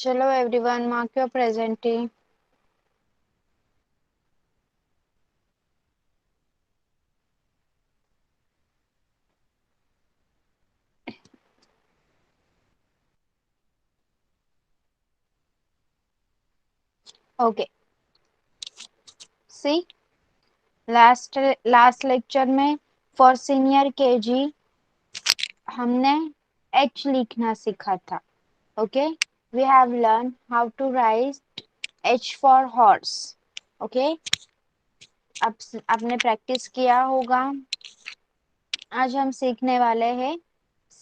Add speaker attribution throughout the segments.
Speaker 1: Hello everyone, mark your presenting. Okay, see last lecture में for senior KG हमने H लिखना सीखा था. Okay, we have learned how to write H for horse. Okay, अब आपने practice KIA होगा. आज हम सीखने वाले हैं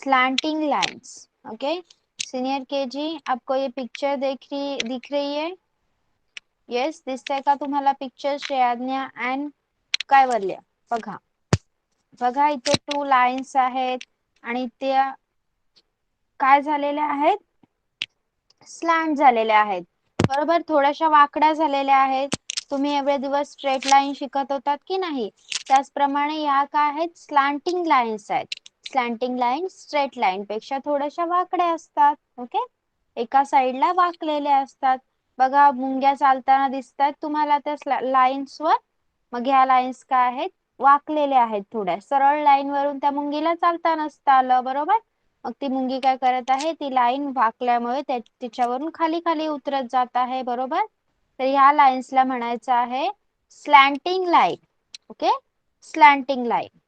Speaker 1: slanting lines. Okay, senior KG आपको ये पिक्चर दिख रही है. येस, दिसतंय का तुम्हाला पिक्चर श्रेयाज्ञा अँड कायवल्य. बघा बघा इथे 2 लाईन्स आहेत आणि त्या काय झालेल्या आहेत, स्लॅंट झालेल्या आहेत. बरोबर, थोड्याशा वाकड्या झालेल्या आहेत. तुम्ही एवढे दिवस स्ट्रेट लाईन शिकत होतात की नाही, त्याचप्रमाणे या काय आहेत, स्लॅंटिंग लाईन्स आहेत. स्लॅंटिंग लाईन स्ट्रेट लाईन पेक्षा थोड्याशा वाकड्या असतात. ओके, एका साइडला वाकलेल्या असतात. बघा मुंग्या चालताना दिसतात तुम्हाला त्या लाईन्स वर. मग ह्या लाईन्स काय आहेत, वाकलेल्या आहेत. थोड्या सरळ लाईन वरून त्या मुंगीला चालता नसतं आलं. बरोबर, मग ती मुंगी काय करत आहे, ती लाईन वाकल्यामुळे तिच्यावरून खाली खाली उतरत जात आहे. बरोबर, तर ह्या लाईन्सला म्हणायचं आहे slanting line. Okay, slanting line.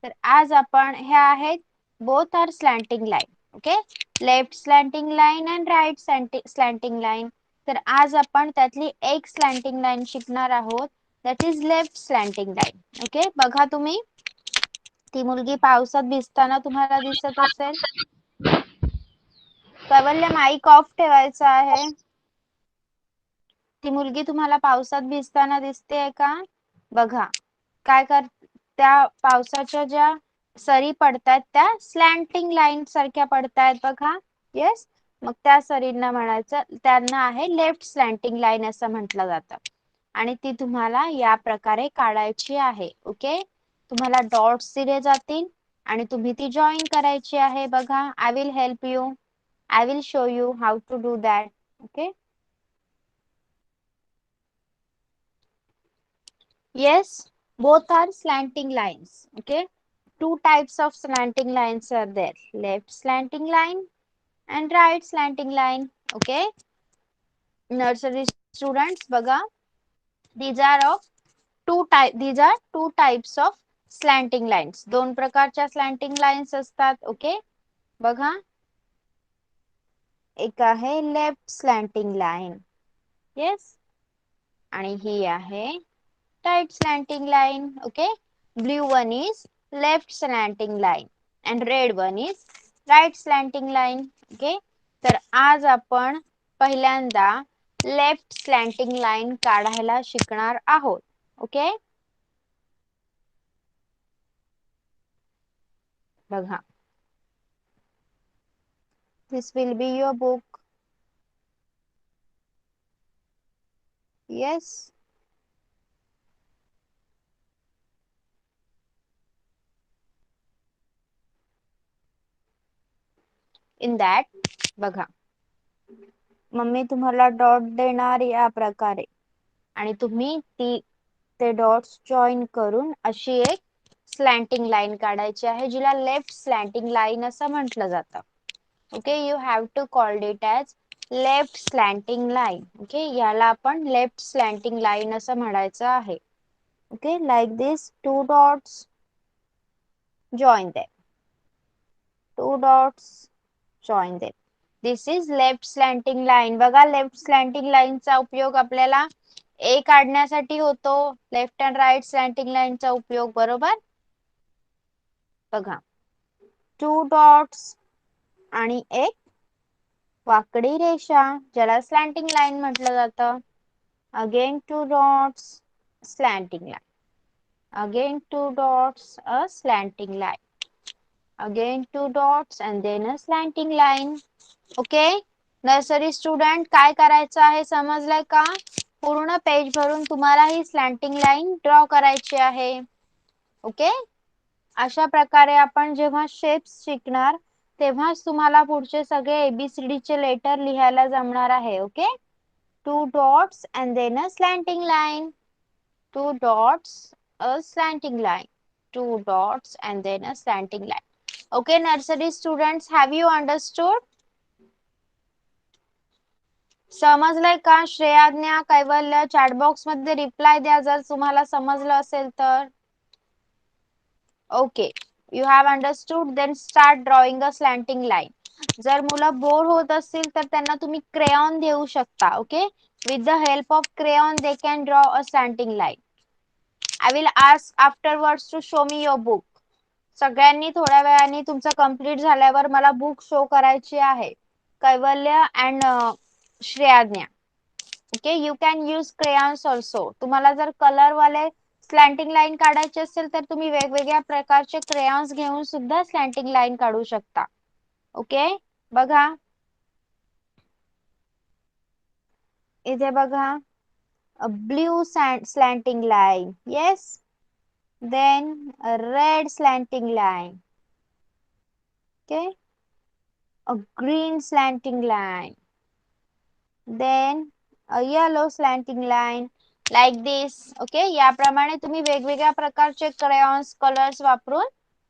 Speaker 1: तर आज आपण ह्या आहेत both are slanting line. Okay, left slanting line and right slanting line. तर आज आपण त्यातली एक स्लॅंटिंग लाईन शिकणार आहोत, that is left slanting line. Okay, बघा तुम्ही ती मुलगी पावसात भिजताना तुम्हाला दिसत असेल. कैवल्य माईक ऑफ ठेवायचा आहे. ती मुलगी तुम्हाला पावसात भिजताना दिसते का? बघा काय कर, त्या पावसाच्या ज्या सरी पडतात त्या स्लॅंटिंग लाईन सारख्या पडतायत. बघा, येस, मग त्या सरींना म्हणायचं, त्यांना आहे लेफ्ट स्लॅंटिंग लाईन असं म्हटलं जातं. आणि ती तुम्हाला या प्रकारे काढायची आहे. ओके, तुम्हाला डॉट्स दिले जातील आणि तुम्ही ती जॉईन करायची आहे. बघा, I will help you, I will show you how to do that. Okay, yes, both are slanting lines. Okay, two types of slanting lines are there, left slanting line and right slanting line. Okay, nursery students, baga, these are two types of slanting lines. दोन प्रकारच्या slanting lines असतात. Okay, बघा एक आहे left slanting line, yes, आणि ही आहे right slanting line. Okay, blue one is left slanting line and red one is right slanting line. Okay, तर आज आपण पहिल्यांदा लेफ्ट स्लॅंटिंग लाईन काढायला शिकणार आहोत. ओके, बघा, this will be your book. Yes, in that, बघा, मम्मी तुम्हाला डॉट देणार या प्रकारे आणि तुम्ही ते डॉट्स जॉईन करून अशी एक स्लॅंटिंग लाईन काढायची आहे, जिला लेफ्ट स्लॅंटिंग लाईन असं म्हटलं जातं. Okay, you have to called it as left slanting line. Okay, याला आपण लेफ्ट स्लॅंटिंग लाईन असं म्हणायचं आहे. Okay, like this, two dots join them, two dots join them. This is left slanting line. बघा, left slanting लाईनचा उपयोग आपल्याला ए काढण्यासाठी होतो, लेफ्ट अँड राईट स्लॅंटिंग लाईनचा उपयोग. बरोबर, बघा, टू डॉट्स आणि एक वाकडी रेषा ज्याला स्लॅंटिंग लाईन म्हटलं जातं. Again two dots, slanting line, again two dots, a slanting line, again two dots and then a slanting line. Okay, nursery student, काय करायचं आहे समजलंय का? पूर्ण पेज भरून तुम्हाला ही स्लॅंटिंग लाईन ड्रॉ करायची आहे. ओके, अशा प्रकारे आपण जेव्हा शेप्स शिकणार तेव्हाच तुम्हाला पुढचे सगळे ABCD चे लेटर लिहायला जमणार आहे. Okay, 2 dots and then a slanting line. 2 dots, a slanting line. 2 dots and then a slanting line. Okay, nursery students, have you understood? समजलंय का? श्रेयाज्ञा, कैवल्य, चॅट बॉक्स मध्ये रिप्लाय द्या जर तुम्हाला समजलं असेल तर. Okay, you have understood. Then start drawing a slanting line. जर मुलं बोर होत असतील तर त्यांना तुम्ही क्रेयॉन देऊ शकता. Okay, with the help of crayon they can draw a slanting line. I will ask afterwards to show me your book. सगळ्यांनी थोड्या वेळाने तुमचं कंप्लीट झाल्यावर मला बुक शो करायची आहे. Kaivalya and Shreyadnya. Okay, you can use crayons also. तुम्हाला जर कलर वाले स्लॅन्टिंग लाईन काढायची असेल तर तुम्ही वेगवेगळ्या प्रकारचे क्रेयॉन्स घेऊन सुद्धा स्लॅन्टिंग लाईन काढू शकता. ओके, बघा इथे बघा, blue slanting line. Yes, then a red slanting line. Okay, a green slanting line, then a yellow slanting line, like this. Okay, याप्रमाणे तुम्ही वेगवेगळ्या प्रकारचे crayons कलर्स वापरून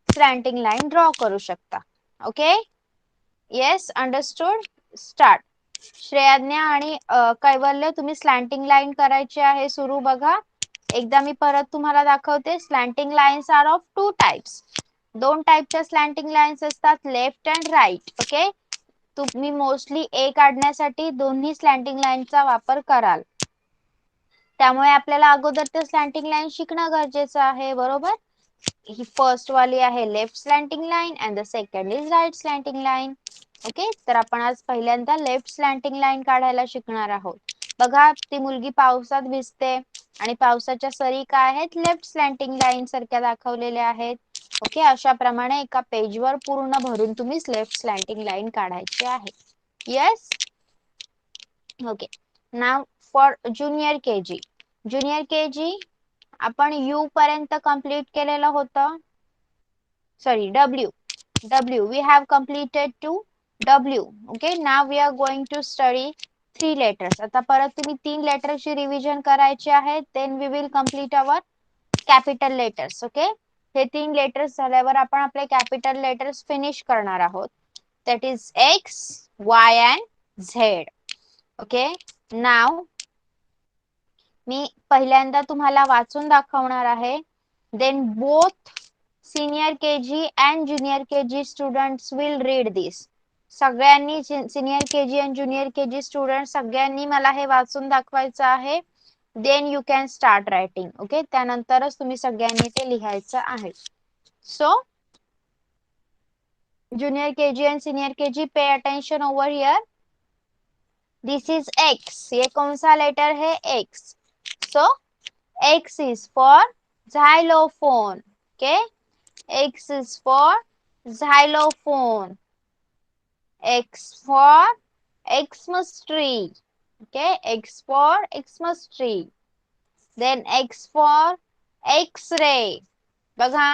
Speaker 1: स्लॅन्टिंग लाईन ड्रॉ करू शकता. Okay, yes, understood. स्टार्ट. श्रेयाज्ञा आणि कैवल्य, तुम्ही स्लॅन्टिंग लाईन करायची आहे. सुरू. बघा, एकदा मी परत तुम्हाला दाखवते. Slanting lines are of 2 types. 2 टाइपच्या स्लॅन्टिंग लाईन्स असतात, लेफ्ट अँड राईट. ओके, तुम्ही मोस्टली ए काढण्यासाठी दोन्ही स्लॅन्टिंग लाईनचा वापर कराल. त्यामुळे आपल्याला अगोदर ते स्लॅन्टिंग लाईन शिकणं गरजेचं आहे. बरोबर. ही फर्स्ट वाली आहे left slanting line and the second is right slanting line. Okay, तर आपण आज पहिल्यांदा लेफ्ट स्लॅन्टिंग लाईन काढायला शिकणार आहोत. बघा, ती मुलगी पावसात भिजते आणि पावसाच्या सरी काय आहेत, लेफ्ट स्लॅन्टिंग लाईन सारख्या दाखवलेल्या आहेत. ओके, अशा प्रमाणे एका पेजवर पूर्ण भरून तुम्ही लेफ्ट स्लॅन्टिंग लाईन काढायची आहे. Yes. Okay, now for junior KG. Junior KG आपण यू पर्यंत कंप्लीट केलेलं होतं. Sorry, W we have completed to W. Okay, now we are going to study 3 letters. आता परत तुम्ही 3 लेटरची रिव्हिजन करायची आहे. Then we will complete our capital letters. Okay, हे 3 लेटर्स झाल्यावर आपण आपले कॅपिटल लेटर्स फिनिश करणार आहोत. That is X, Y and Z. Okay, now मी पहिल्यांदा तुम्हाला वाचून दाखवणार आहे. Then both senior KG and junior KG students will read this. सगळ्यांनी सिनियर केजी आणि ज्युनियर केजी स्टुडंट सगळ्यांनी मला हे वाचून दाखवायचं आहे. Then you can start writing. Okay, त्यानंतरच तुम्ही सगळ्यांनी ते लिहायचं आहे. So junior KG and senior KG, pay attention over here. This is X. ये कौन सा लेटर है? X. So X is for xylophone. Okay, X is for xylophone. X for Xmas tree. Okay, X for Xmas tree. Then X for X-ray. बघा,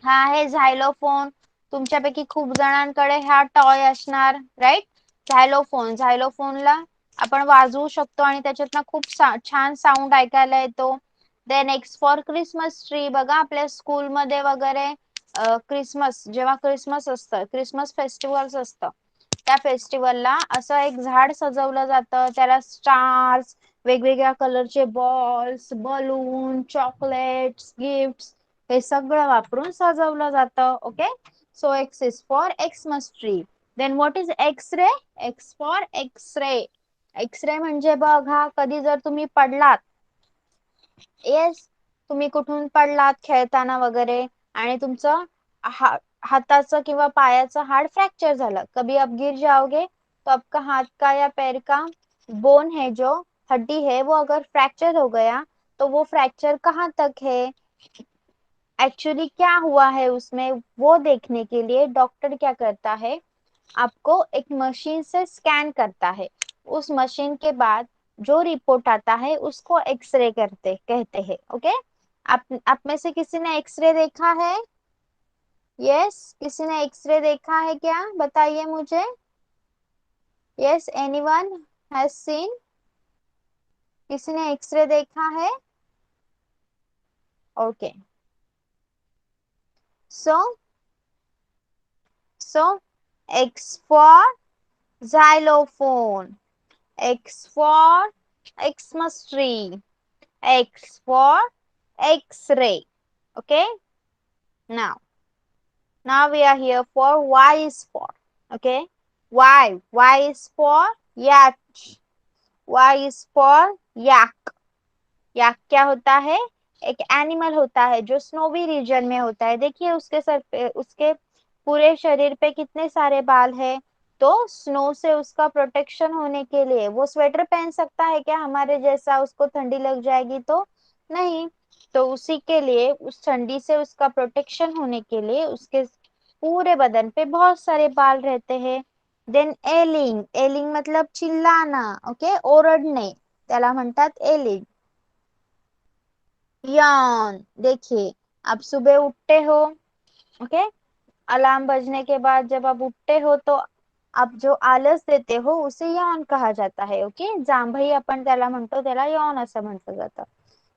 Speaker 1: हा आहे xylophone. तुमच्यापैकी खूप जणांकडे हा टॉय असणार, राईट. झायलोफोनला आपण वाजवू शकतो आणि त्याच्यातनं खूप छान साऊंड ऐकायला येतो. Then X for Christmas tree. बघा, आपल्या स्कूलमध्ये वगैरे क्रिसमस, जेव्हा क्रिसमस असतं, क्रिसमस फेस्टिवल्स असतं, त्या फेस्टिवलला असं एक झाड सजवलं जातं. त्याला स्टार्स, वेगवेगळ्या कलरचे बॉल्स, बलून, चॉकलेट्स, गिफ्ट्स हे सगळं वापरून सजवलं जातं. Okay, so X is for Xmas tree. Then what is X-ray? X for X-ray. X-ray म्हणजे बघा, कधी जर तुम्ही पडलात, येस, तुम्ही कुठून पडलात खेळताना वगैरे आणि तुमचं हाताचं किंवा पायाचं हाड फ्रॅक्चर झालं, कभी आप गिर जाओगे तो आपका हाथ का या पैर का बोन है, जो हड्डी है, वो अगर फ्रैक्चर हो गया तो वो फ्रैक्चर कहाँ तक है, एक्चुअली क्या हुआ है उसमें, वो देखने के लिए डॉक्टर क्या करता है, आपको एक मशीन से स्कैन करता है. उस मशीन के बाद जो रिपोर्ट आता है उसको एक्सरे कहते हैं. ओके, आप में से किसी ने एक्सरे देखा है? यस, किसी ने एक्सरे देखा है क्या? बताइए मुझे। Yes, anyone has seen? किसी ने एक्सरे देखा है? Okay, so X for xylophone, X for Xmas tree, X for X-ray. Okay, now we are here for Y is for. Okay, Y is for yak, Y is for yak. yak क्या होता है? एक animal होता है जो snowy region में होता है। देखिए उसके सर पे, उसके पूरे शरीर पे कितने सारे बाल है। तो स्नो से उसका प्रोटेक्शन होने के लिए वो स्वेटर पहन सकता है क्या हमारे जैसा? उसको ठंडी लग जाएगी तो नहीं। तो उसी के लिए, उस ठंडी से उसका प्रोटेक्शन होने के लिए उसके पूरे बदन पे बहुत सारे बाल रहते हैं। देन एलिंग, एलिंग मतलब चिल्लाना, ओके, ओरडणे, त्याला म्हणतात एलिंग। यान, देखिए आप सुबह उठते हो, ओके, अलार्म बजने के बाद जब आप उठते हो तो आप जो आलस देते हो उसे यॉन कहा जाता है। ओके, जांभई आपण त्याला म्हणतो, त्याला यॉन असं म्हटलं जातं।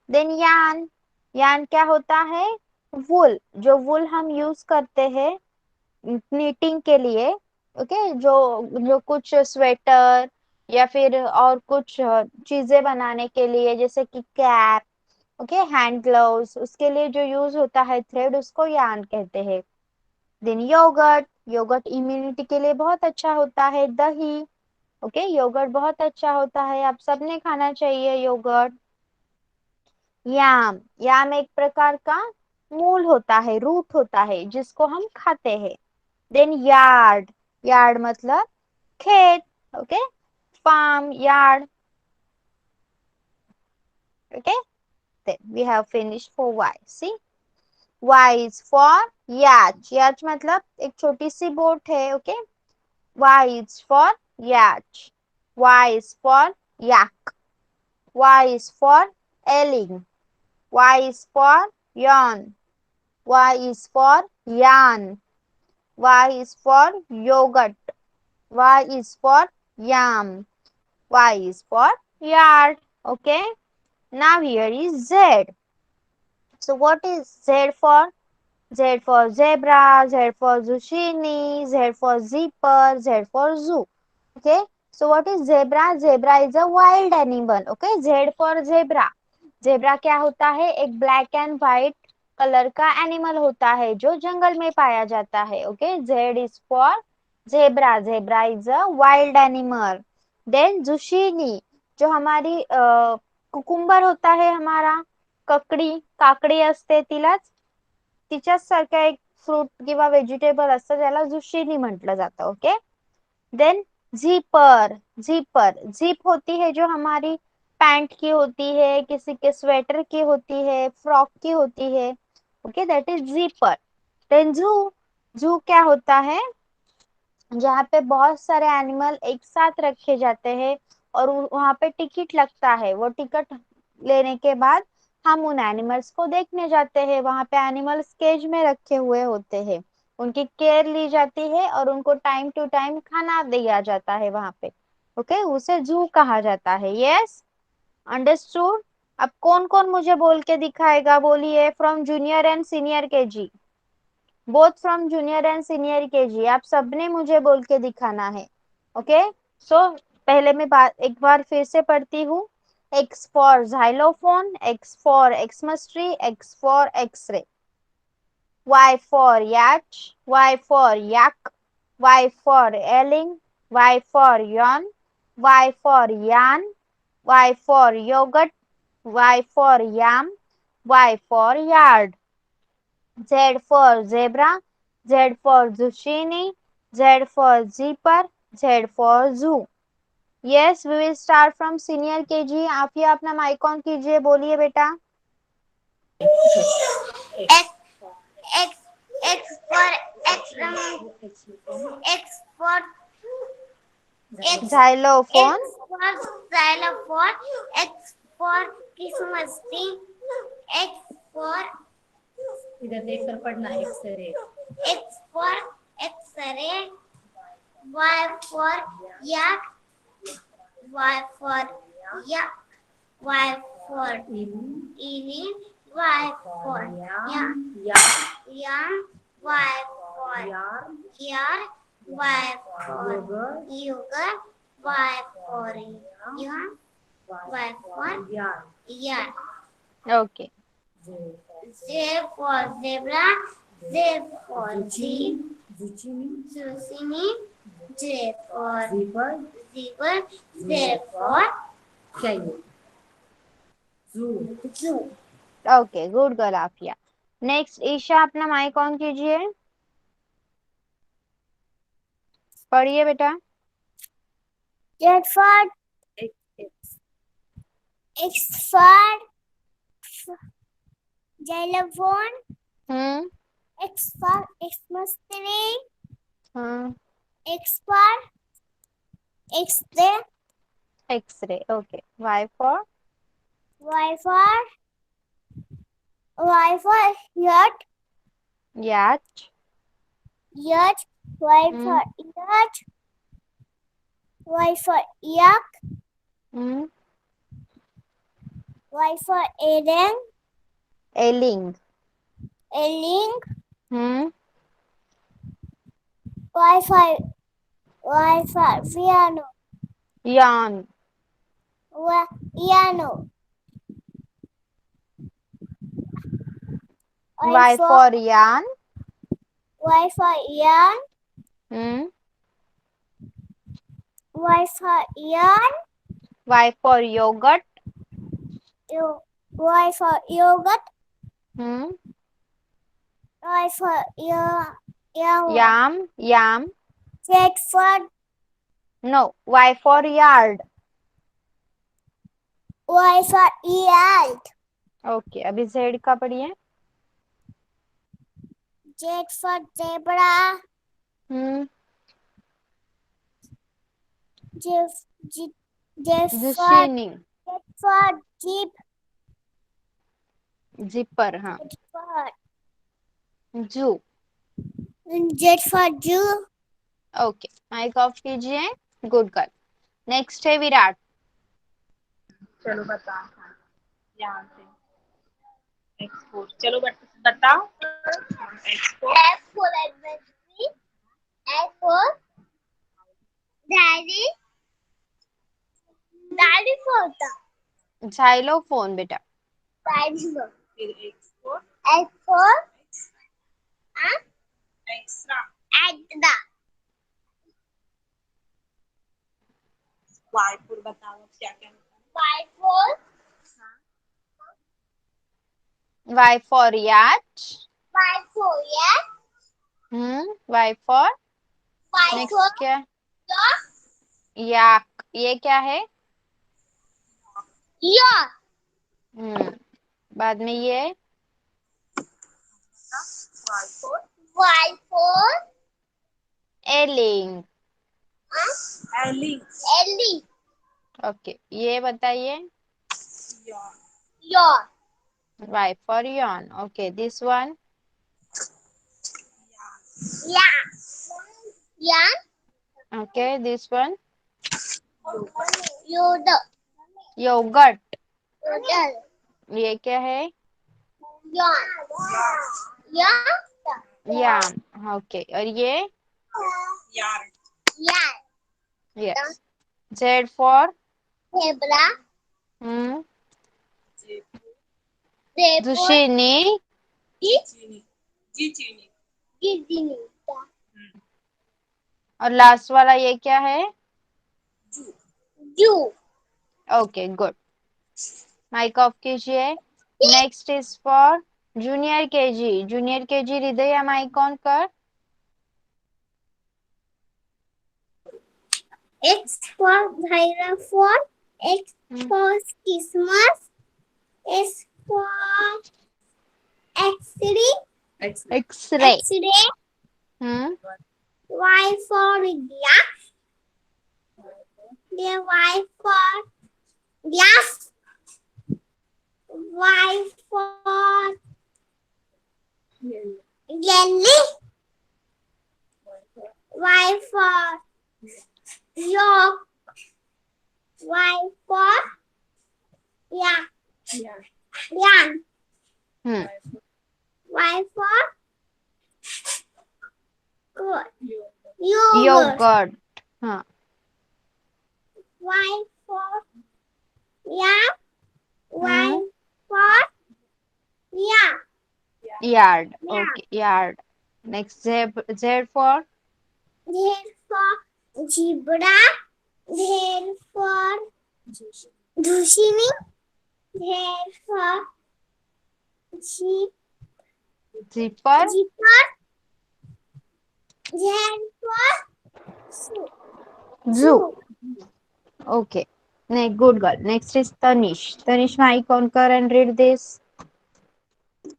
Speaker 1: देन यान, यान क्या होता है? वुल, जो वुल हम यूज करते हैं नीटिंग के लिए, ओके, जो जो कुछ स्वेटर या फिर और कुछ चीजें बनाने के लिए, जैसे कि कैप, ओके, हैंड ग्लव्स, उसके लिए जो यूज होता है थ्रेड, उसको यार्न कहते हैं। देन योगर्ट, योगर्ट इम्यूनिटी के लिए बहुत अच्छा होता है। दही, ओके, योगर्ट बहुत अच्छा होता है, आप सबने खाना चाहिए योगर्ट। याम, याम एक प्रकार का मूल होता है, रूट होता है जिसको हम खाते हैं। देन यार्ड, यार्ड मतलब खेत, okay, farm yard, okay. Then we have finished for Y. See, Y is for yacht. Yacht मतलब एक छोटी सी बोट है, okay. Y is for yacht. Y is for yak. Y is for ailing. Y is for yawn. Y is for yarn. Y is for yogurt. Y is for yam. Y is for yard. Okay. Now here is Z. So what is Z for? Z for zebra, Z for zucchini, Z for zipper, Z for zoo. Okay. So what is zebra? Zebra is a wild animal. Okay. Z for zebra. Zebra क्या होता है? एक black and white colour का animal होता है जो जंगल में पाया जाता है। Okay, Z is for zebra. Zebra is a wild animal. Then zucchini, जो हमारी कुकुम्बर होता है, हमारा ककड़ी, काकडी असते तिलाच, तिच्याच सारखा एक फ्रूट किंवा व्हेजिटेबल असतं, त्याला जुशिनी म्हटलं जातं। ओके, देन जीपर, जीपर, जीप होती है जो हमारी पैंट की होती है, किसी के स्वेटर की होती है, फ्रॉक की होती है। Okay, that is zipper. Then zoo, zoo क्या होता है? जहाँ पे बहुत सारे एनिमल एक साथ रखे जाते हैं और वहां पे टिकट लगता है। वो टिकट लेने के बाद हम उन एनिमल्स को देखने जाते हैं। वहां पे एनिमल्स केज में रखे हुए होते हैं, उनकी केयर ली जाती है और उनको टाइम टू टाइम खाना दिया जाता है वहां पे। ओके, उसे जू कहा जाता है। Yes, understood. अब कौन कौन मुझे बोल के दिखाएगा? बोलिए, from junior end senior KG, both from junior end senior KG, आप सबने मुझे बोल के दिखाना है। ओके, सो पहले मैं एक बार फिर से पढ़ती हूँ। X for xylophone, X for Xmas tree, X for X-ray. Y for yacht, Y for yak, Y for ailing, Y for yawn, Y for yarn, Y for yogurt, Y for yam, Y for yard. Z for zebra, Z for zucchini, Z for zipper, Z for zoo. Yes, we will start from senior KG. आप ही अपना mic on कीजिए, बोलिए बेटा।
Speaker 2: X X X for X X for X
Speaker 1: Xylophone,
Speaker 2: X for xylophone, X for Christmas tree, X for
Speaker 3: इधर देखकर पढ़ना x ray
Speaker 2: X for X-ray. Y for yak. Y for yak. Y for evening. Y for yak. Yarn. Y for yarn. Y for yogurt. Y for yarn. Y for yarn.
Speaker 1: Okay.
Speaker 2: Z for zebra. Z for zucchini. J for zebra. Z for zoo.
Speaker 1: Okay, good girl Afiya. Next Isha अपना mic on कीजिए. पढ़िए बेटा.
Speaker 2: Z for X for xylophone. X for Xmas tree.
Speaker 1: हाँ.
Speaker 2: X for X-ray.
Speaker 1: X-ray. Okay. Y for
Speaker 2: Y for yacht.
Speaker 1: yacht.
Speaker 2: Y for yacht. Y for yak. Y for ailing.
Speaker 1: Ailing.
Speaker 2: Y for piano.
Speaker 1: Yarn.
Speaker 2: Piano.
Speaker 1: Y for yarn.
Speaker 2: Y for yarn. Y for yarn.
Speaker 1: Y for yogurt.
Speaker 2: Y for yogurt. Y for
Speaker 1: Yam.
Speaker 2: Z for
Speaker 1: No. Y for yard.
Speaker 2: Y for yard.
Speaker 1: Okay. अभी Z का पढ़िए.
Speaker 2: Z for zebra.
Speaker 1: Zucchini.
Speaker 2: Z for jeep.
Speaker 1: Zipper. हाँ. Zoo.
Speaker 2: Z for zoo.
Speaker 1: Okay. Mic off कीजिए. Good girl. Next है विराट.
Speaker 3: चलो बता. यहाँ से एक्सपोर्ट. चलो बताओ. Export.
Speaker 2: F for adventure. F for daddy. Daddy for the
Speaker 1: Xylophone बेटा.
Speaker 2: daddy for.
Speaker 3: फिर export.
Speaker 2: F for
Speaker 3: extra.
Speaker 2: extra.
Speaker 3: Y for बताओ क्या क्या होता
Speaker 2: Y for
Speaker 1: Y for yacht.
Speaker 2: Y for yes.
Speaker 1: Y for
Speaker 2: Y for
Speaker 1: next क्या?
Speaker 2: dog.
Speaker 1: Yak. ये क्या है?
Speaker 2: Yeah.
Speaker 1: बाद में ये
Speaker 3: है. Y for
Speaker 2: Y for
Speaker 1: yelling.
Speaker 3: Yelling.
Speaker 2: Ellie.
Speaker 1: ओके. ये बताइए.
Speaker 3: यार.
Speaker 2: Yawn.
Speaker 1: Y for yawn. Okay. This one.
Speaker 2: Yeah. Yeah.
Speaker 1: Okay. This one.
Speaker 2: Yodel.
Speaker 1: Yogurt.
Speaker 2: Yodel.
Speaker 1: ये क्या है?
Speaker 2: Yawn. Yeah.
Speaker 1: याम. ओके. और ये?
Speaker 3: यार.
Speaker 2: Yeah.
Speaker 1: Yes. Z for
Speaker 2: Zebra. Zebra.
Speaker 1: zucchini.
Speaker 3: चीनी. जी चीनी.
Speaker 2: Gidini.
Speaker 1: और लास्ट वाला ये क्या है?
Speaker 2: Zoo.
Speaker 1: Okay. Good. Mic off कीजिए. Next is for junior KG. Junior KG Hriday mic on कर.
Speaker 2: X for xylophone. X for Christmas. S for X-ray.
Speaker 1: X-ray.
Speaker 2: X-ray. Y for glass. The Y for glass. Y for jelly. Y for York. Y for yeah,
Speaker 3: Yeah.
Speaker 2: Yan.
Speaker 1: Hmm.
Speaker 2: Y for good.
Speaker 3: Yogurt.
Speaker 2: Yogurt.
Speaker 1: Yogurt. Huh.
Speaker 2: Y for yeah. Y
Speaker 1: Hmm.
Speaker 2: for yeah.
Speaker 1: Yard.
Speaker 2: Yeah.
Speaker 1: Okay. Yard. Next, Z for
Speaker 2: Z for zebra. Z for zucchini. Z for
Speaker 1: zipper.
Speaker 2: zipper. Z for
Speaker 1: Zoo.
Speaker 2: zoo.
Speaker 1: Okay. Good girl. Next is Tanish. Tanish, mic on कर and read this.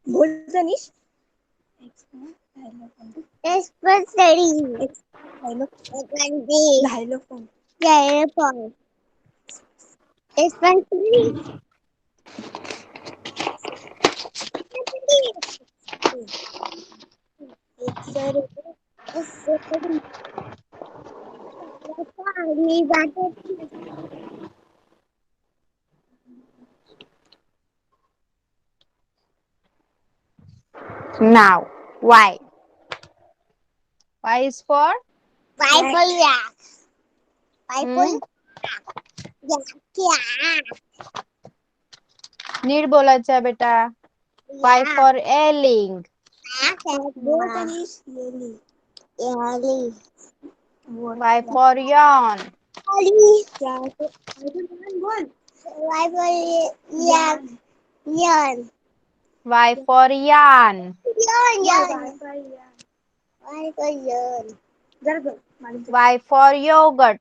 Speaker 3: बोल Tanish.
Speaker 2: S for study.
Speaker 3: Dialogue.
Speaker 2: Dialogue. Dialogue. S for study.
Speaker 1: Now, why? Why is for?
Speaker 2: Bible yak.
Speaker 1: Hmm?
Speaker 2: Bible yak.
Speaker 1: नीट बोलायचं आहे बेटा. Why for ailing?
Speaker 2: बोल Tanish.
Speaker 1: Why for yawn?
Speaker 2: बोल. Bible yak. Yan.
Speaker 1: Why for yarn?
Speaker 2: Yan. Bible yan.
Speaker 3: जरा बोल. माझं.
Speaker 1: Why for yogurt?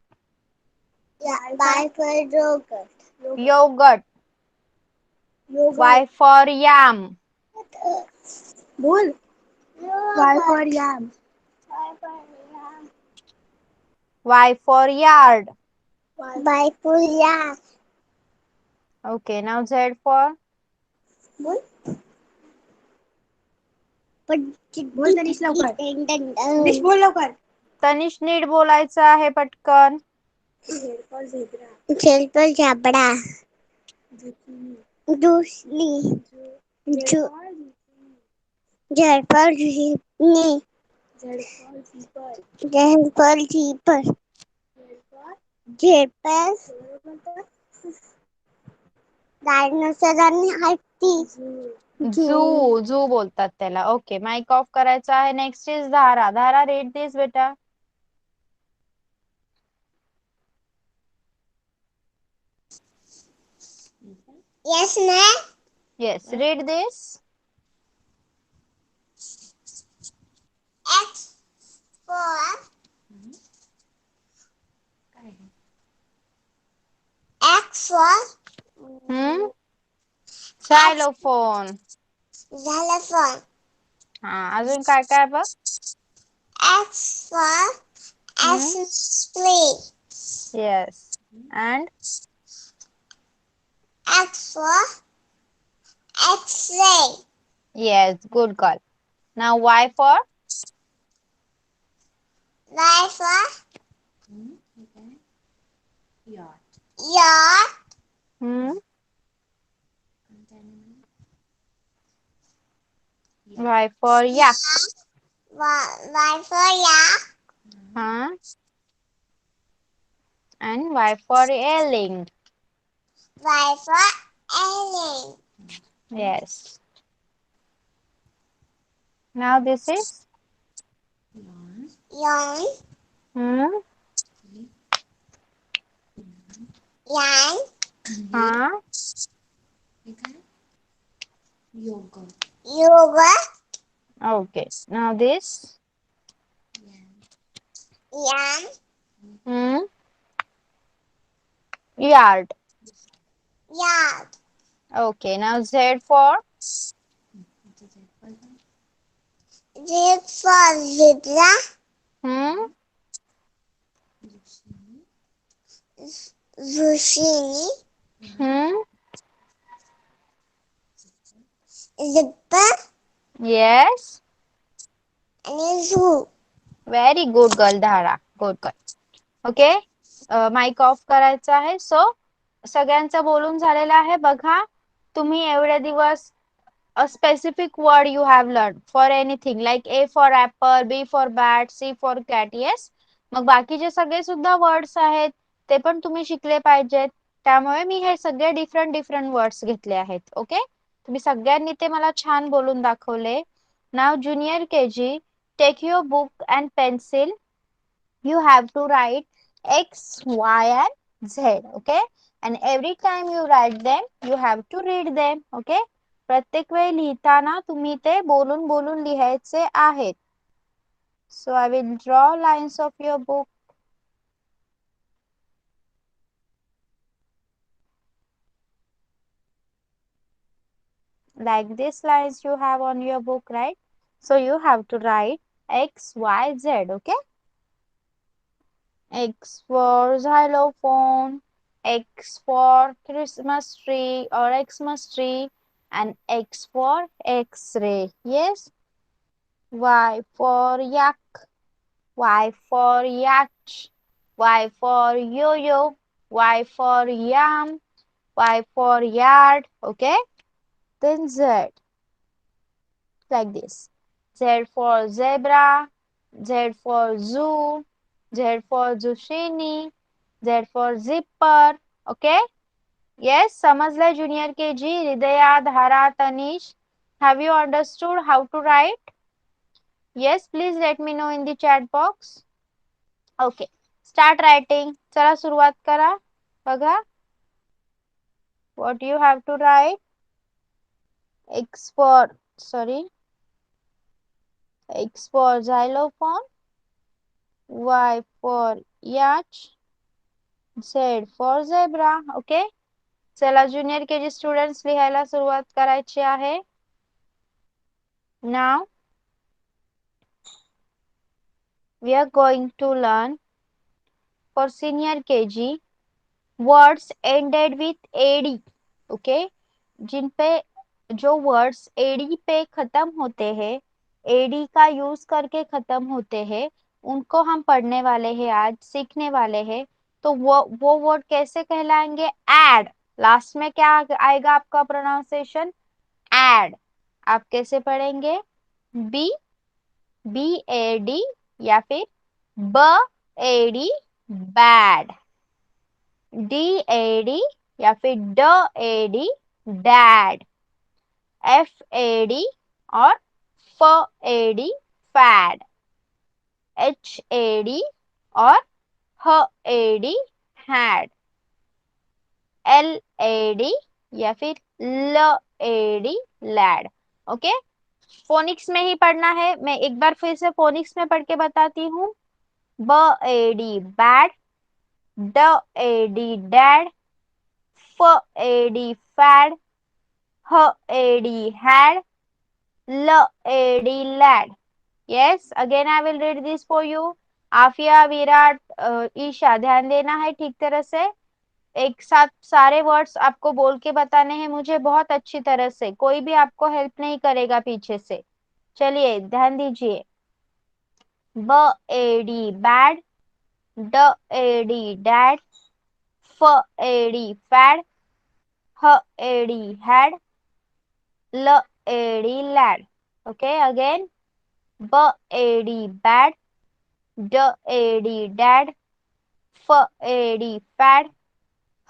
Speaker 2: Bible yogurt.
Speaker 1: Yogurt. Why for yam?
Speaker 3: बोल. Y for yam.
Speaker 1: Why for yard?
Speaker 2: Bible yak.
Speaker 1: Okay, now Z for?
Speaker 3: बोल. बोल तनिष लवकर. तनिष बोल लवकर.
Speaker 1: तनिष नीट बोलायचं आहे पटकन.
Speaker 3: Z for zebra.
Speaker 2: Silver झापडा.
Speaker 3: Zucchini.
Speaker 2: दुसली.
Speaker 3: Z for
Speaker 2: झडपड झिपणी.
Speaker 3: Z for zipper.
Speaker 2: झडपड zipper.
Speaker 3: Z for
Speaker 2: झेपड
Speaker 3: बोलतो.
Speaker 2: डायनोसरांनी हत्ती.
Speaker 1: झू बोलतात त्याला. ओके, माइक ऑफ करायचा आहे. Next is Dhara. Dhara, read this बेटा.
Speaker 2: Yes, ma'am.
Speaker 1: Yes, read this.
Speaker 2: X for X for
Speaker 1: Xylophone.
Speaker 2: xylophone.
Speaker 1: हा, अजून काय काय बघ.
Speaker 2: X for X-ray.
Speaker 1: Yes. And
Speaker 2: X for X-ray.
Speaker 1: yes, good girl. Now Y for?
Speaker 2: Y for
Speaker 3: Yacht.
Speaker 2: yacht.
Speaker 1: Y for yak.
Speaker 2: Y for yak.
Speaker 1: And Y for ailing.
Speaker 2: Y for alien.
Speaker 1: Yes. Now this is?
Speaker 2: Yawn. Yan. Yogurt.
Speaker 1: Okay. Now this?
Speaker 2: Yan.
Speaker 1: Yard.
Speaker 2: Yard.
Speaker 1: Okay. Now Z for?
Speaker 2: Z for zebra. Zucchini. Zipper.
Speaker 1: Yes.
Speaker 2: And zoo.
Speaker 1: Very good girl Dhara, good girl. Okay, mic off करायचा आहे. So सगळ्यांचं बोलून झालेलं आहे. बघा, तुम्ही एवढे दिवस a specific word you have learned for anything like A for apple, B for bat, C for cat. Yes, मग बाकीचे सगळे सुद्धा वर्ड्स आहेत ते पण तुम्ही शिकले पाहिजेत. त्यामुळे मी हे सगळे डिफरंट डिफरंट वर्ड्स घेतले आहेत. ओके, तुम्ही सगळ्यांनी ते मला छान बोलून दाखवले. नाव junior KG, take your book and pencil. You have to write X, Y and Z. Okay, and every time you write them you have to read them. Okay, प्रत्येक वेळी लिहिताना तुम्ही ते बोलून बोलून लिहायचे आहेत. So I will draw lines of your book. Like this lines you have on your book, right? So you have to write X, Y, Z. Okay, X for xylophone, X for Christmas tree or Xmas tree, and X for X-ray. Yes. Y for yak, Y for yacht, Y for yo-yo, Y for yam, Y for yard. Okay. Then Z, like this. Z for zebra, Z for zoo, Z for zucchini, Z for zipper. Okay. Yes, समजलं junior KG, Hridaya, Dhara, Tanish. Have you understood how to write? Yes, please let me know in the chat box. Okay, start writing. चला सुरुवात करा. बघा, what you have to write? X for xylophone, Y for yacht, Z for zebra. Okay, चला junior KG students लिहायला सुरुवात करायची आहे. Now we are going to learn for senior KG words ended with AD. Okay, जिन पे जो words eddy पे खत्म होते हैं, eddy का यूज करके खत्म होते हैं, उनको हम पढ़ने वाले हैं, आज सीखने वाले हैं. तो वो वर्ड कैसे कहलाएंगे? एड. लास्ट में क्या आएगा आपका प्रोनाउंसिएशन? एड. आप कैसे पढ़ेंगे? बी, BAD या फिर BAD, बैड. DAD या फिर DAD, डैड. FAD और FAD, फैड. HAD और HAD, हैड. LAD या फिर LAD, लैड. ओके, फोनिक्स में ही पढ़ना है. मैं एक बार फिर से फोनिक्स में पढ़ के बताती हूँ. BAD, bad. DAD, dad. FAD, fad. HAD, had. LAD, lad. Yes, again I will read this for you. Afiya, Virat, Isha, ध्यान देना है ठीक तरह से. एक साथ सारे वर्ड्स आपको बोल के बताने हैं मुझे बहुत अच्छी तरह से. कोई भी आपको हेल्प नहीं करेगा पीछे से. चलिए ध्यान दीजिए. BAD, bad. DAD, dad. FAD, fad. HAD, had. LAD, lad. Okay, again. BAD, bad. DAD, dad. FAD, fad.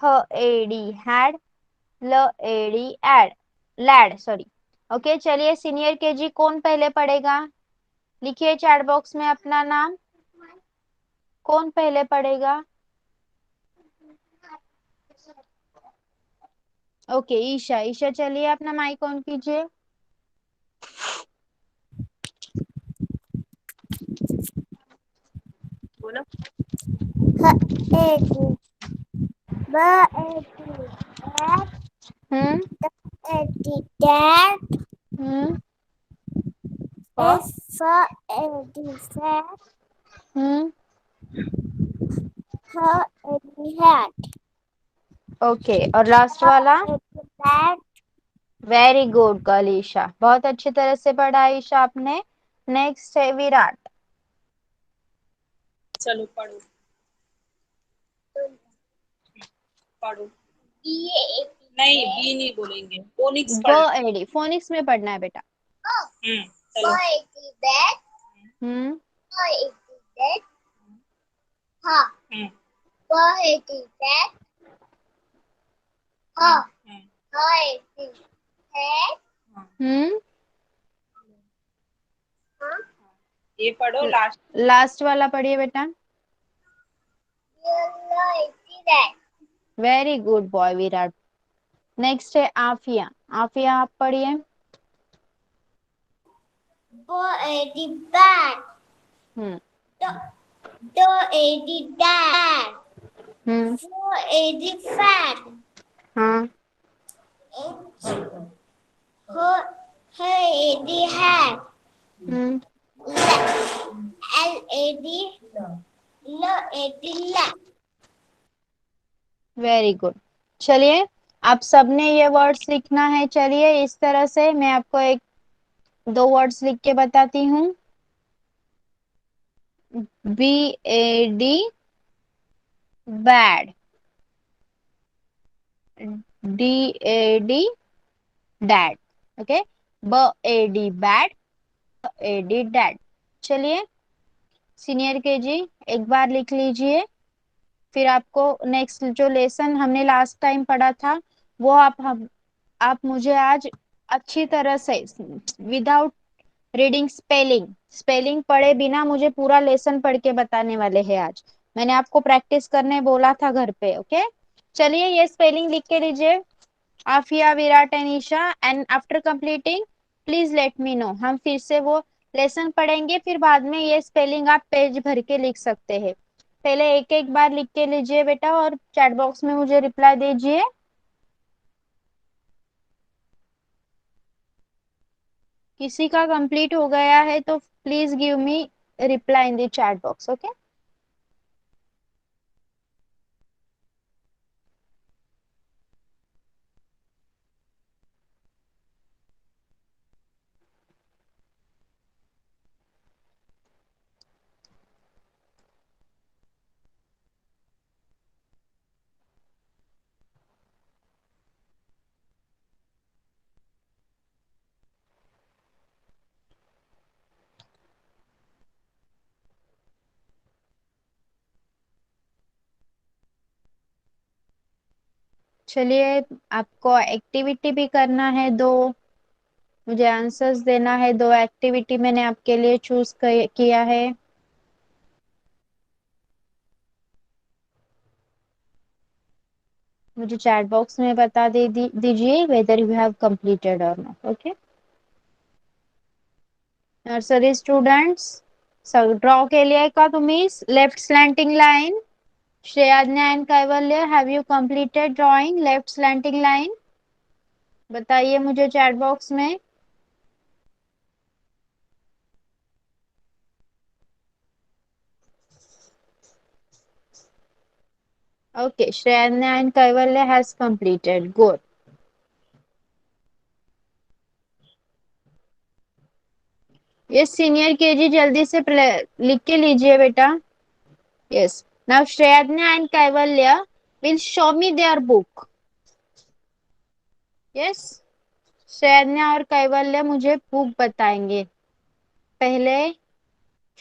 Speaker 1: HAD, had. LAD, add. Lad, sorry. Okay, चलिए सीनियर केजी कौन पहले पढ़ेगा? लिखिए चैट बॉक्स में अपना नाम. कौन पहले पढ़ेगा? ओके, ईशा. ईशा चलिए अपना माइक ऑन कीजिए. बोलो. हम्म.
Speaker 2: Dad,
Speaker 1: हम्म.
Speaker 2: FAD, fat,
Speaker 1: hmm.
Speaker 2: HAD, hat,
Speaker 1: okay, और लास्ट वाला?
Speaker 2: bad,
Speaker 1: very good girl Isha, बहुत अच्छी तरह से पढ़ा ईशा आपने. नेक्स्ट है विराट.
Speaker 4: चलो पढ़ो पढ़ो। नहीं बी नहीं बोलेंगे, फोनिक्स
Speaker 1: ब
Speaker 4: पढ़ना।
Speaker 1: एडी फोनिक्स में पढ़ना है बेटा।
Speaker 4: चलो।
Speaker 1: हम्म
Speaker 4: हम्म
Speaker 1: हम्म
Speaker 4: ये पढ़ो लास्ट।
Speaker 1: लास्ट वाला पढ़िए बेटा। वेरी गुड बॉय विराट। नेक्स्ट है आफिया। आफिया आप पढ़िए।
Speaker 2: Bat.
Speaker 1: हम्म
Speaker 2: Dad.
Speaker 1: हम्म
Speaker 2: Fat.
Speaker 1: हाँ
Speaker 2: Hat.
Speaker 1: हम्म
Speaker 2: Lad.
Speaker 1: Very good. चलिए आप सबने ये वर्ड्स लिखना है। चलिए इस तरह से मैं आपको एक दो वर्ड्स लिख के बताती हूँ। B A D bad, D A D dad, okay. B A D bad, A D dad. चलिए सीनियर केजी एक बार लिख लीजिए, फिर आपको नेक्स्ट जो लेसन हमने लास्ट टाइम पढ़ा था वो आप मुझे आज अच्छी तरह से विदाउट रीडिंग स्पेलिंग पढ़े बिना मुझे पूरा लेसन पढ़ के बताने वाले हैं आज। मैंने आपको प्रैक्टिस करने बोला था घर पे, ओके। चलिए ये स्पेलिंग लिख के लीजिए। Afiya, Virat, Anisha, and after completing please let me know. हम फिर से वो लेसन पढ़ेंगे, फिर बाद में ये स्पेलिंग आप पेज भर के लिख सकते हैं। पहले एक एक बार लिख के लीजिए बेटा और चैट बॉक्स में मुझे रिप्लाई दीजिए। किसी का कंप्लीट हो गया है तो please give me reply in the chat box, okay. चलिए आपको एक्टिविटी भी करना है दो, मुझे आंसर्स देना है। दो एक्टिविटी मैंने आपके लिए चूज किया है। मुझे चैट बॉक्स में बता दीजिए वेदर यू हैव कंप्लीटेड और not, okay. Nursery students draw केलिए का तुम्ही left slanting line? Shreyadnya and Kaivalya, have you completed drawing left slanting line? बताइए मुझे चैट बॉक्स में। Okay, Shreyadnya and Kaivalya has completed, good. ये सीनियर केजी जल्दी से लिख के लीजिए बेटा। Yes, now Shreyadnya and Kaivalya will show me their book. Yes, Shreyadnya और कैवल्य मुझे बुक बताएंगे। पहले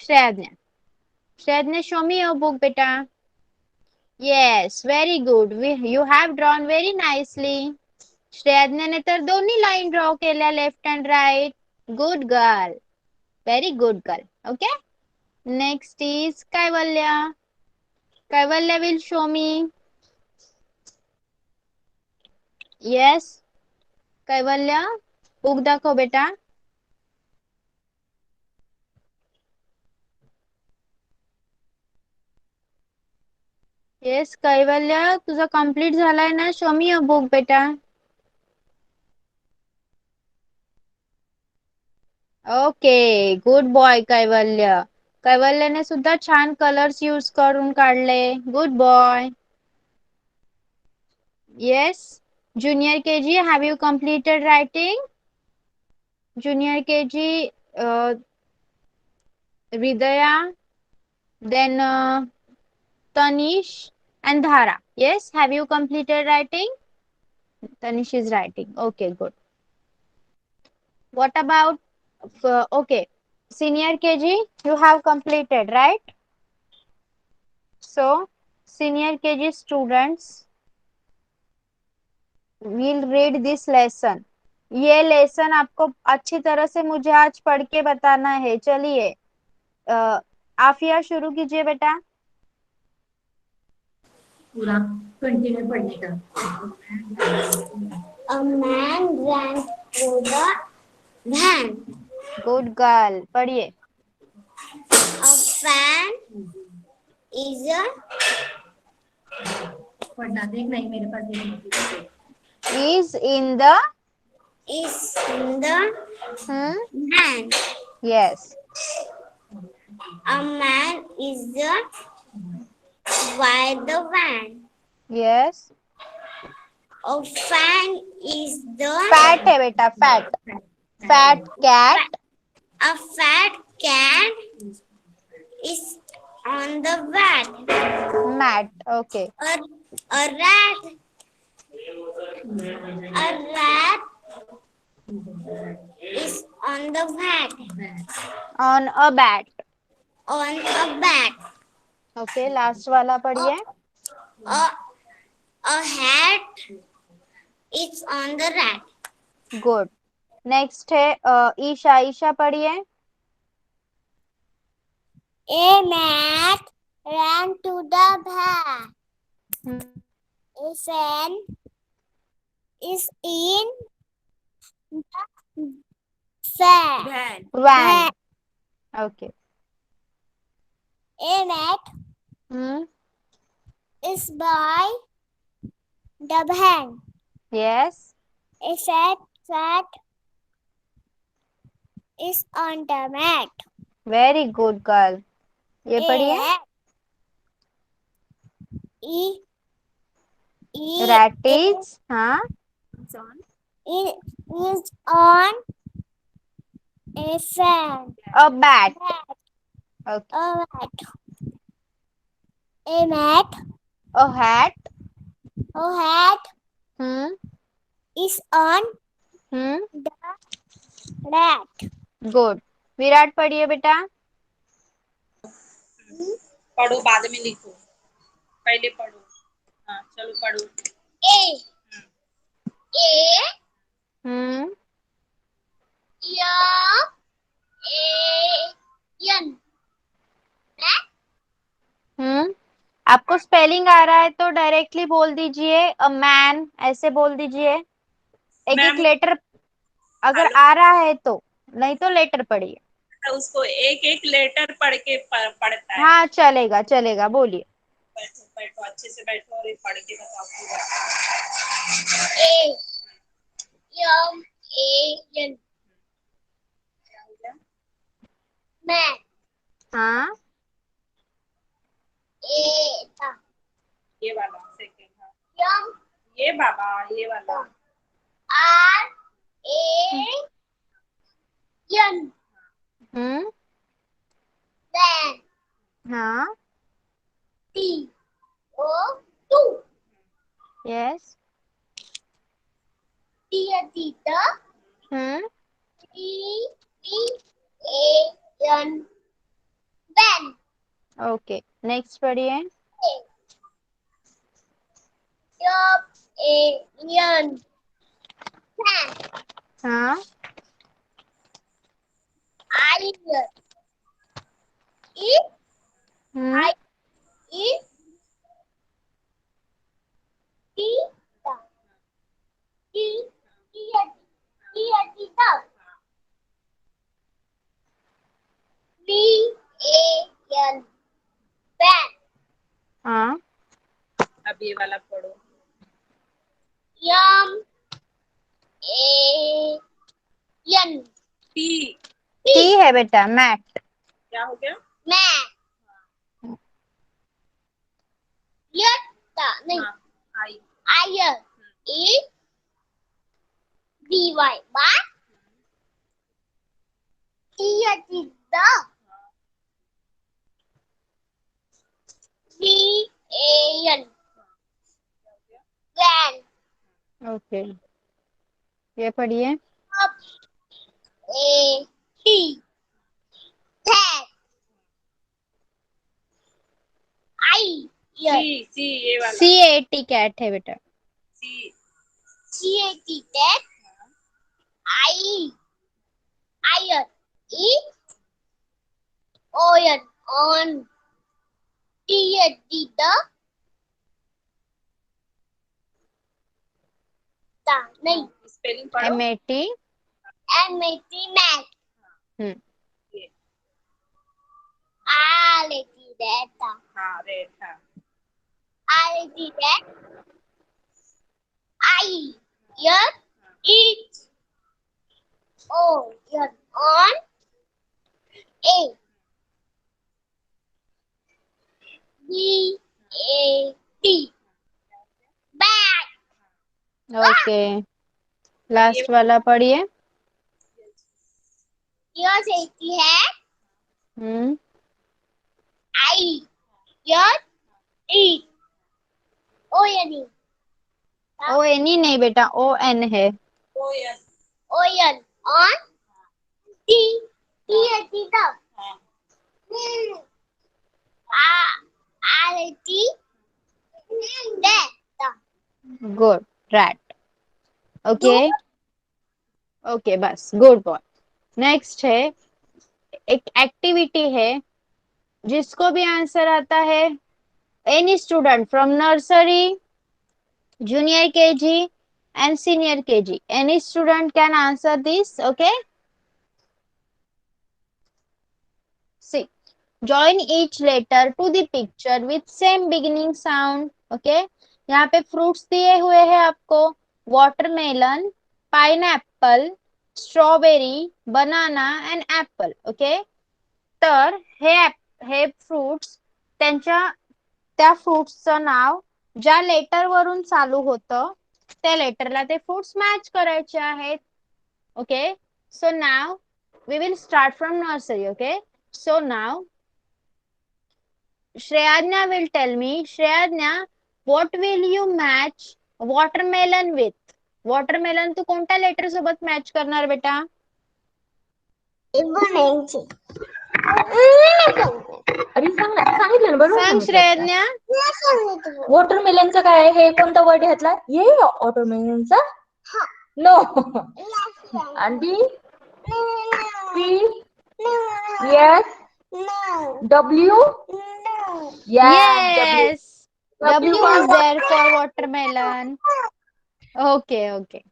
Speaker 1: श्रेयाज्ञा, श्रेयाज्ञा शो मी योर बुक बेटा। Yes, very good, you have drawn very nicely. Shreyadnya ने तर दोन्ही लाईन ड्रॉ केल्या, left and right. Good girl, very good girl, okay. Next is Kaivalya. Kaivalya will show me. Yes, Kaivalya book दाखव बेटा. Yes Kaivalya तुझा complete झालाय ना, शो मी योर बुक बेटा. Okay, good boy Kaivalya. कैवल्याने सुद्धा छान कलर्स यूज करून काढले, good boy. Yes, junior KG, have you completed writing? junior KG, हृदया, Then Tanish and Dhara. Yes, have you completed writing? Tanish is writing. Okay, good. What about okay, senior KG? You have completed, right? So, senior KG students will read this lesson. ये lesson आपको अच्छी तरह से मुझे आज पढ़ के बताना है. चलिए आफिया शुरू कीजिए बेटा.
Speaker 3: पूरा कंटिन्यू पढ़ने का.
Speaker 2: A man ran through the van.
Speaker 1: Good girl. पढ़िए.
Speaker 2: A fan is a
Speaker 3: पढ़ना देख नहीं मेरे पास एक
Speaker 1: Is in the
Speaker 2: van.
Speaker 1: yes.
Speaker 2: A man is by the van.
Speaker 1: Yes.
Speaker 2: A fan is the
Speaker 1: Fat है बेटा. Fat. Fat cat.
Speaker 2: a fat cat is on the
Speaker 1: Mat. Okay.
Speaker 2: A rat is on the vat
Speaker 1: On a bat.
Speaker 2: on a bat.
Speaker 1: Okay. Last वाला पढ़िए.
Speaker 2: A hat is on the rat.
Speaker 1: Good. Next है ईशा. ईशा पढ़िए.
Speaker 2: A man ran to the van. A fan is in the fan.
Speaker 1: Van. Okay.
Speaker 2: A mat is by the van.
Speaker 1: Yes.
Speaker 2: A fat is on the mat.
Speaker 1: Very good girl. ये पढ़िए. Rat is हाँ.
Speaker 2: Is on a fan.
Speaker 1: A bat. Okay.
Speaker 2: A mat. A mat.
Speaker 1: A hat.
Speaker 2: A hat is on the rat.
Speaker 1: Good. Virat पढ़िए बेटा.
Speaker 4: पढ़ो बाद में लिखो. पहले पढ़ो. हाँ चलो पढ़ो.
Speaker 1: आपको स्पेलिंग आ रहा है तो डायरेक्टली बोल दीजिए. अ मैन ऐसे बोल दीजिए. एक एक लेटर अगर आ रहा है तो, नहीं तो लेटर पढ़िए.
Speaker 4: उसको एक एक लेटर पढ़ के पढ़ता है.
Speaker 1: हाँ चलेगा चलेगा. बोलिए.
Speaker 4: बैठो बैठो अच्छे से बैठो और ये पढ़ के बताओ पूरा.
Speaker 2: Man.
Speaker 1: हाँ.
Speaker 4: ये वाला सेकंड. ये बाबा ये वाला.
Speaker 2: Van.
Speaker 1: हाँ. Yes.
Speaker 2: Van.
Speaker 1: ओके. नेक्स्ट पढ़िए. हाँ. हाँ.
Speaker 4: अब ये वाला पढ़ो. टी.
Speaker 1: टी है बेटा. मैट.
Speaker 4: क्या हो गया?
Speaker 2: नहीं
Speaker 4: आई.
Speaker 2: बात VAN. Van.
Speaker 1: ओके, ये पढ़िए.
Speaker 2: AT. That. I.
Speaker 4: See see ये वाला
Speaker 1: CAT कैट है बेटा.
Speaker 4: See.
Speaker 2: CAT. That. I. Iron. ON. On. TAT. नहीं.
Speaker 4: स्पेलिंग पढ़ो.
Speaker 1: MAT.
Speaker 2: MAT. Math.
Speaker 1: हम्म.
Speaker 4: ये.
Speaker 2: RAT. Data.
Speaker 4: हाँ रेड. हाँ
Speaker 2: RAT. That. I. Ear. Eat. O. Ear. On. A. BAT. Bat.
Speaker 1: Okay, last वाला पढ़िए.
Speaker 2: Ear कहती है
Speaker 1: हम्म.
Speaker 2: I. Ear. Eat. ON.
Speaker 1: ONE नहीं बेटा, ON है.
Speaker 4: ओ yes.
Speaker 2: ON. On. T. TAT. Dog. RAT. That.
Speaker 1: Good. Rat. Okay okay, bus good boy. Next है, एक एक्टिविटी है जिसको भी आंसर आता है, any student from nursery, junior KG and senior KG, any student can answer this. Okay, see, join each letter to the picture with same beginning sound. Okay, यहाँ पे fruits दिए हुए हैं आपको, watermelon, pineapple, strawberry, banana end Apple. Okay, तर हे fruits, त्या फ्रुट्सचं नाव ज्या letter वरून चालू होतं त्या लेटरला ते फ्रुट्स मॅच करायचे आहेत. Okay, so now we will start from nursery. Okay, so now Shreyadnya will tell me, Shreyadnya, what will you match watermelon with? Watermelon तू कोणत्या लेटर सोबत मॅच करणार बेटा?
Speaker 5: अरे सांगितलं ना, बरोबर
Speaker 1: सांग
Speaker 5: सांगितलं.
Speaker 1: श्रेयज्ञा.
Speaker 5: वॉटरमेलनचं काय, हे कोणता वर्ड घेतला? ये वॉटरमेलनचा. नो. आणि P S W.
Speaker 1: Yes, W is there for watermelon. Okay, okay.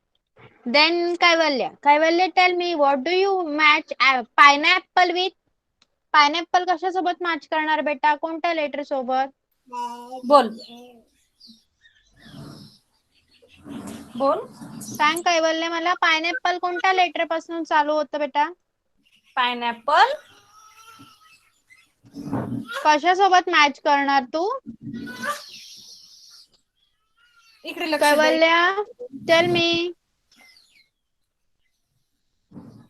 Speaker 1: Then Kaivalya, tell me, what do you match pineapple with? Pineapple कशासोबत मॅच करणार बेटा, कोणत्या लेटर सोबत?
Speaker 5: बोल बोल.
Speaker 1: सांग कैवल्य मला, पायनॅपल कोणत्या लेटर पासून चालू होतं बेटा?
Speaker 5: पायनॅपल
Speaker 1: कशासोबत मॅच करणार तू?
Speaker 5: इकडे लक्ष दे.
Speaker 1: कैवल्य, टेल मी.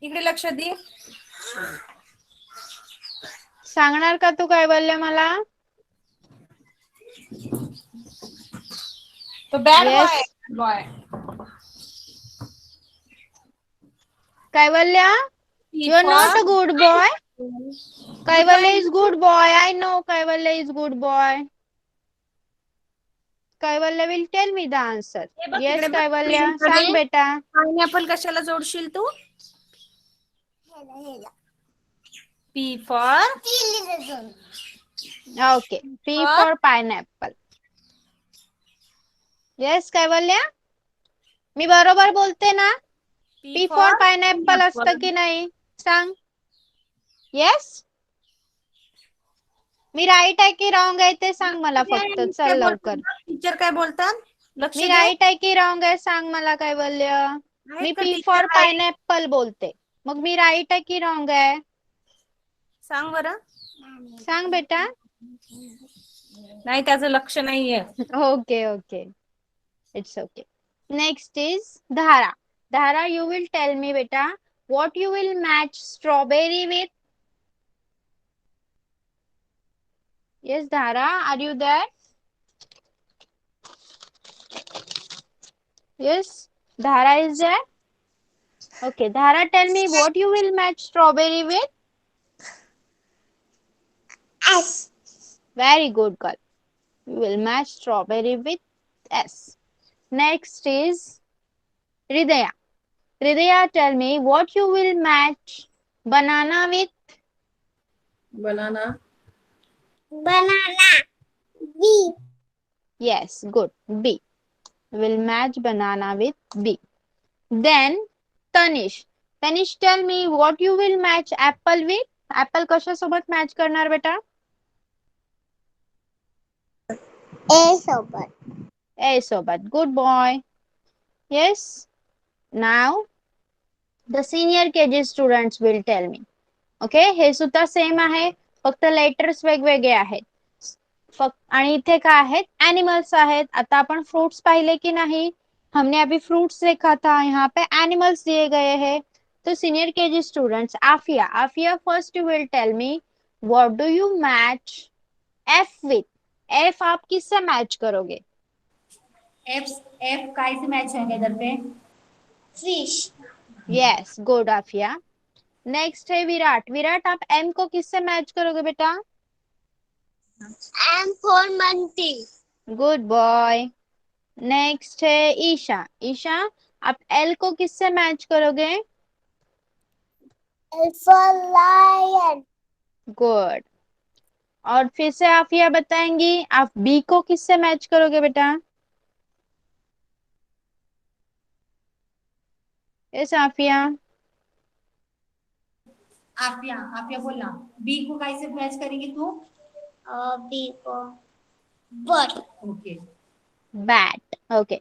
Speaker 5: इकडे लक्ष दे.
Speaker 1: सांगणार का तू कैवल्य मला?
Speaker 5: तो bad
Speaker 1: Yes.
Speaker 5: Boy.
Speaker 1: Kaivalya, you are not a good boy. Kaivalya is good boy. I know Kaivalya is good boy. Kaivalya will tell me the answer. Yes, Kaivalya, सांग बेटा.
Speaker 5: पायनॅपल कशाला जोडशील तू? P for.
Speaker 1: Okay, P for pineapple. Yes, Kaivalya, मी बरोबर बोलते ना? P for pineapple असतं की नाही? सांग. Yes, मी राईट आहे की रॉंग आहे ते सांग मला फक्त. चल लवकर.
Speaker 5: टीचर काय बोलतात? लक्ष
Speaker 1: मी
Speaker 5: दे.
Speaker 1: राईट आहे की रॉंग आहे सांग मला कैवल्य. मी P for pineapple बोलते, मग मी राईट आहे की रॉंग आहे?
Speaker 5: सांग बरं.
Speaker 1: सांग बेटा.
Speaker 5: नाही, त्याचं लक्ष नाहीये.
Speaker 1: Okay okay, it's okay. Next is Dhara. Dhara, you will tell मी बेटा, what you will match strawberry with? Yes, Dhara, are you there? Yes, Dhara is there. Okay, Dhara, tell me what you will match strawberry with.
Speaker 2: S.
Speaker 1: Very good, girl. You will match strawberry with S. Next is Hridaya. Hridaya, tell me what you will match banana with.
Speaker 4: Banana.
Speaker 2: Banana. B.
Speaker 1: Yes, good. B. Will match banana with B. Then Tanish. Tanish, tell me what you will match apple with. Apple कशा सोबत match करणार बेटा?
Speaker 2: A सोबत.
Speaker 1: A सोबत. Good boy. Yes. Now the senior KG students will tell me. Okay, हे सुद्धा same आहे, फक्त लेटर्स वेगवेगळे आहेत. आणि इथे काय आहेत? एनिमल्स आहेत. आता आपण फ्रूट्स पाहिले की नाही? हमने अभी फ्रूट्स देखा था, यहाँ पे एनिमल्स दिए गए हैं. तो senior KG students, Afiya, Afiya first you will tell me what do you match F with. F आप किससे मैच करोगे?
Speaker 5: एफ एफ काय से मैच होंगे इधर पे?
Speaker 2: Fish.
Speaker 1: Yes, good Afiya. Next है विराट. विराट, आप एम को किससे मैच करोगे बेटा?
Speaker 2: M for monkey.
Speaker 1: Good boy. Next है ईशा. ईशा, आप एल को किससे मैच करोगे?
Speaker 2: L for lion.
Speaker 1: गुड. और फिर से आफिया बताएंगी, आप बी को किससे मैच करोगे बेटा? यस आफिया.
Speaker 5: आफिया, आफिया बोलना. बी को कैसे मैच करेंगे तू?
Speaker 2: B को bird.
Speaker 5: Okay.
Speaker 1: Bat. Okay.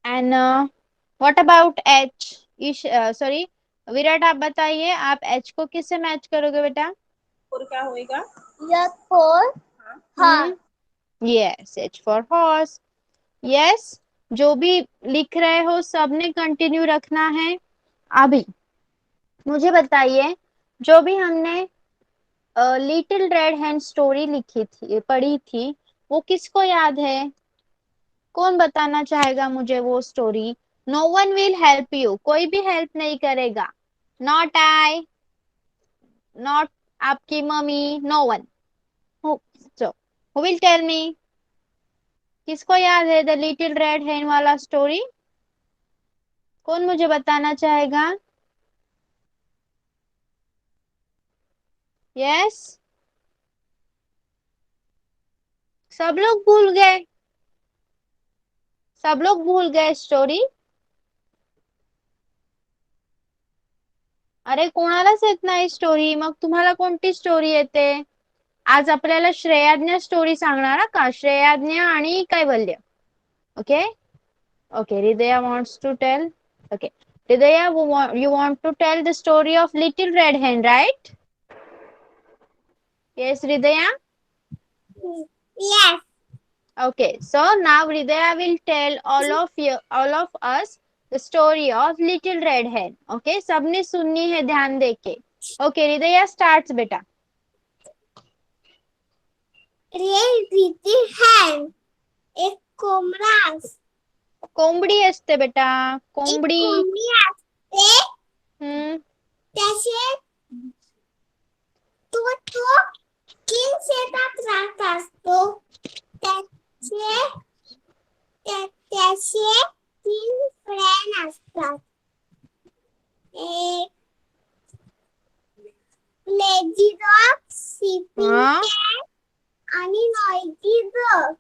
Speaker 1: And what about H? Sorry Virat, आप बताइए, आप एच को किससे मैच करोगे बेटा?
Speaker 4: और क्या होएगा?
Speaker 2: H for horse.
Speaker 1: Yes, H for horse. Yes, जो भी लिख रहे हो सबने कंटिन्यू रखना है. अभी मुझे बताइए, जो भी हमने लिटिल रेड हैंड स्टोरी लिखी थी, पढ़ी थी, वो किसको याद है? कौन बताना चाहेगा मुझे वो story? No one will help you. कोई भी हेल्प नहीं करेगा. नॉट आई, नॉट आपकी mummy, no one. So who will tell me? किसको याद है द लिटिल रेड हैंड वाला स्टोरी? कौन मुझे बताना चाहेगा? यस, सब लोग भूल गए. सब लोग भूल गए स्टोरी. अरे कोणालाच येत नाही स्टोरी. मग तुम्हाला कोणती स्टोरी येते? आज आपल्याला श्रेयाज्ञा स्टोरी सांगणार का? श्रेयाज्ञा आणि Kaivalya. Okay okay. Hridaya wants to tell. Okay, Hridaya, you want to tell the story of little red hen, right? Yes, Hridaya.
Speaker 2: Yes.
Speaker 1: Okay, so now Hridaya will tell all of us the story of little red hen. Okay, सबने सुननी है ध्यान देके. Okay, Hridaya starts बेटा.
Speaker 2: Little hen. एक कोंबडा.
Speaker 1: कोंबडी असते बेटा,
Speaker 2: एक
Speaker 1: कोंबडी.
Speaker 2: कोंबडी असते. त्याचे तो तीन शेतात राहत असतो. त्याचे तीन फ्रेंड असतात. एक लेझी डॉग, स्लीपिंग
Speaker 1: हाँ.
Speaker 2: कॅट आणि नॉइजी डॉग.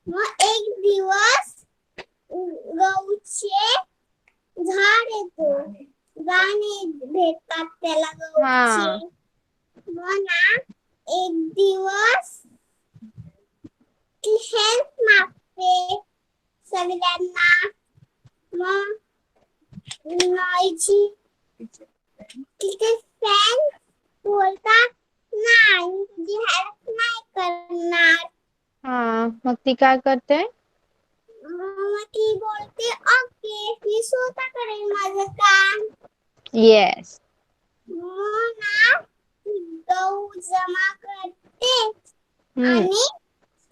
Speaker 2: मग एक दिवस गहूचे झाड येतो. गाणे भेटतात त्याला गहूचे. मग ना एक दिवस ती हेल्प मागते सगळ्यांना. मग नॉइजी तिथे फॅन बोलतात, नाही तुझी हेल्प नाही करणार.
Speaker 1: हाँ, मग ती काय करते?
Speaker 2: मग ती बोलते ओके, मी स्वतः करेन माझं काम.
Speaker 1: येस.
Speaker 2: मोना गहू जमा करते
Speaker 1: हम्म
Speaker 2: आणि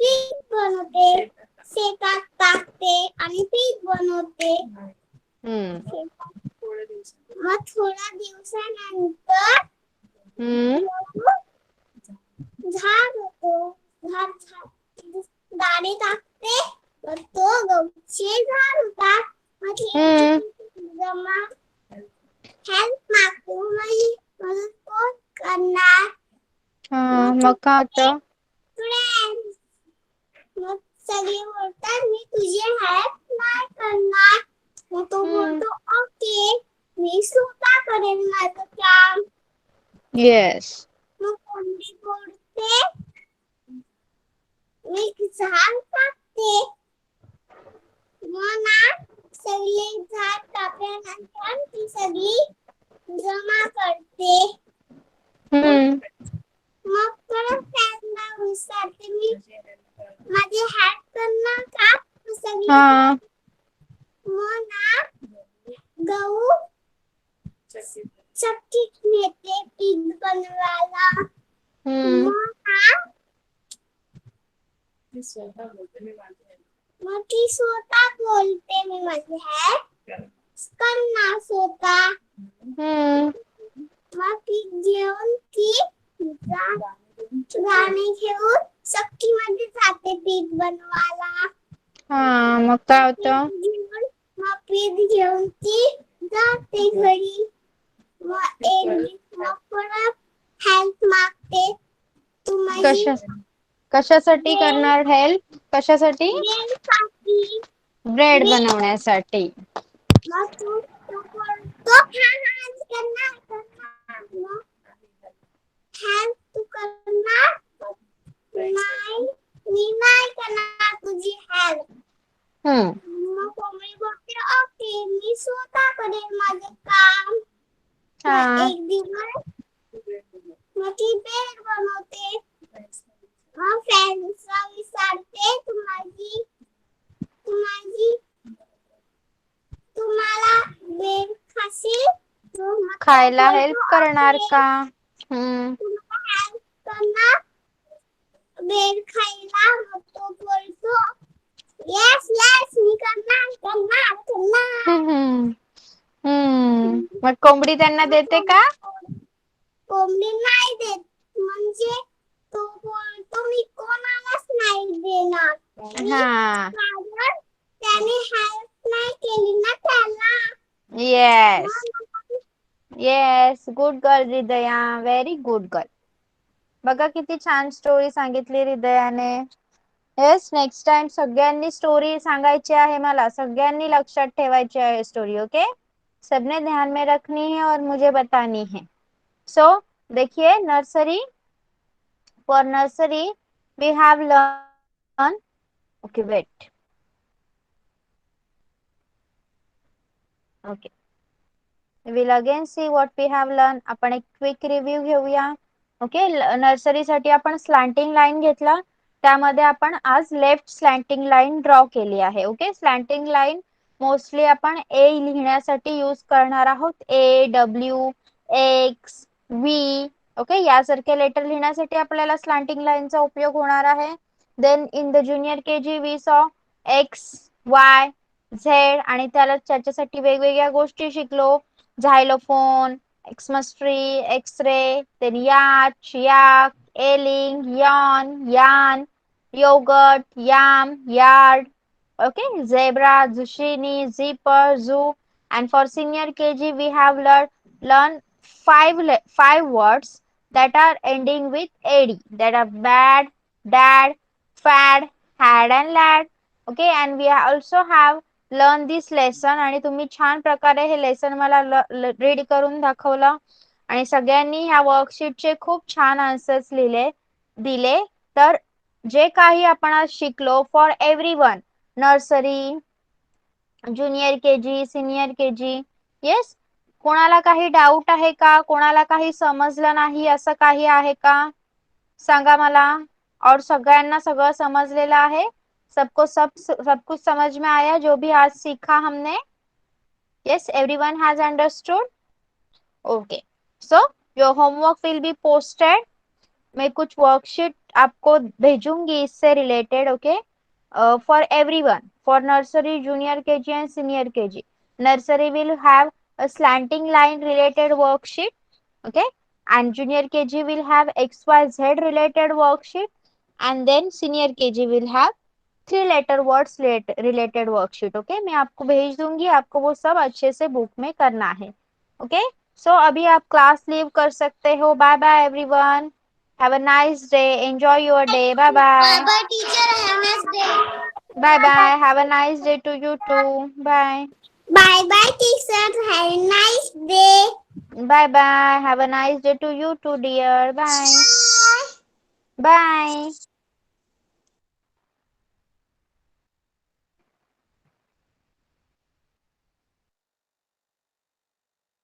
Speaker 2: पीठ बनवते. शेतात टाकते आणि पीठ बनवते.
Speaker 1: हम्म
Speaker 2: मग थोड्या दिवसानंतर
Speaker 1: हम्म
Speaker 2: झाड होतो. दाणे टाकते तर तो गवचे झाड होतात. मग
Speaker 1: हम्म
Speaker 2: जमा हेल्प मागतो. मग कोण करणार?
Speaker 1: हा मग काय होतं?
Speaker 2: फ्रेंड्स. मग सगळे बोलतात मी तुझी हेल्प नाही करणार. मग तो बोलतो ओके मी स्वतः करेन माझं काम.
Speaker 1: येस.
Speaker 2: मग कोंबडी बोलते मी झाड कापते. मग ना सगळे झाड कापल्यानंतर ती सगळी जमा करते.
Speaker 1: हम्म
Speaker 2: मग परत त्यांना विचारते मी माझी हेल्प करणार का? मग सगळे
Speaker 1: हा
Speaker 2: मग ना गहू चक्कीत नेते पीठ बनवायला.
Speaker 1: हम्म
Speaker 2: मग ना मग ती स्वतः बोलते मी माझी हेल्प करणार स्वतः.
Speaker 1: हम्म
Speaker 2: मग पीठ घेऊन ती गाणे घेऊन चक्कीमध्ये जाते पीठ बनवायला.
Speaker 1: हा मग काय होतं?
Speaker 2: मग पीठ घेऊन ती जाते घरी. मग परत हेल्प मागते. तू माझी
Speaker 1: कशा कशासाठी करणार हेल्प? कशासाठी?
Speaker 2: वेळसाठी
Speaker 1: ब्रेड बनवण्यासाठी.
Speaker 2: मग तू बोलतो आज करणार. मग हेल्प तू करणार? नाही मी नाही करणार तुझी हेल्प.
Speaker 1: हम्म
Speaker 2: मग कोंबडी बोलते ओके मी स्वतः करेन माझं काम.
Speaker 1: हा
Speaker 2: मग एक दिवस मग ती बेड बनवते. मग फ्रेंड्सला विचारते तुम्हाला बेड खाशील? मग तो
Speaker 1: खायला हेल्प
Speaker 2: बोलतो
Speaker 1: करणार
Speaker 2: ओके
Speaker 1: का? हम्म
Speaker 2: तुम्हाला हेल्प करणार बेड खायला. मग तो बोलतो येस येस मी करणार.
Speaker 1: हम्म मग कोंबडी त्यांना देते का?
Speaker 2: कोंबडी नाही देत. म्हणजे तो बोलतो मी कोणालाच नाही देणार.
Speaker 1: हा
Speaker 2: कारण त्याने हेल्प नाही केली ना त्याला.
Speaker 1: Yes yes good girl Hridaya. Very good girl. बघा किती छान स्टोरी सांगितली हृदयाने. येस नेक्स्ट टाइम सगळ्यांनी स्टोरी सांगायची आहे. मला सगळ्यांनी लक्षात ठेवायची आहे स्टोरी. ओके सबने ध्यान में रखनी है और मुझे बतानी है. सो देखिए nursery for nursery we have learn. Okay wait. Okay will again see what we have learn. आपण एक क्विक रिव्ह्यू घेऊया. ओके नर्सरीसाठी आपण स्लॅन्टिंग लाईन घेतला. त्यामध्ये आपण आज लेफ्ट स्लॅन्टिंग लाईन ड्रॉ केली आहे. ओके स्लॅन्टिंग लाईन मोस्टली आपण ए लिहिण्यासाठी यूज करणार आहोत. A W X V okay यासारखे लेटर लिहिण्यासाठी आपल्याला स्लॅन्टिंग लाईनचा उपयोग होणार आहे. Then in the junior KG we saw X Y Z आणि त्याच्यासाठी वेगवेगळ्या गोष्टी शिकलो. Xylophone Xmas tree X-ray then yacht yak ailing yawn yarn yogurt yam yard okay zebra zucchini zipper zoo and for senior kg we have learned five words that are ending with ad that are bad dad fad had and lad okay and we also have learn this lesson आणि तुम्ही छान प्रकारे हे lesson मला read करून दाखवलं आणि सगळ्यांनी ह्या वर्कशीटचे खूप छान आन्सर्स दिले. तर जे काही आपण आज शिकलो for everyone nursery junior KG senior KG yes कोणाला काही डाऊट आहे का? कोणाला काही समजलं नाही असं काही आहे का? सांगा मला. और सगळ्यांना सगळं समजलेलं आहे. सब कुछ समझ में आया जो भी आज सीखा हमने. Yes everyone has understood. Okay So your homework will be posted. मैं कुछ वर्कशीट आपको भेजूंगी इससे related. Okay, for everyone, for nursery, junior KG end senior KG. Nursery will have a slanting line related worksheet. Okay, and junior KG will have XYZ related worksheet, and then senior KG will have 3 letter words related worksheet. Okay, मैं आपको भेज दूंगी, आपको वो सब अच्छे से book में करना है. ओके, सो अभी आप क्लास लीव कर सकते हो. Bye bye everyone, have a nice day, enjoy your day. Bye bye.
Speaker 2: Bye bye teacher, have a nice day.
Speaker 1: Bye bye, have a nice day to you too. Bye.
Speaker 2: Bye bye teacher, have a nice day.
Speaker 1: Bye bye. Have a nice day to you too, dear. Bye.
Speaker 2: Bye.
Speaker 1: Bye.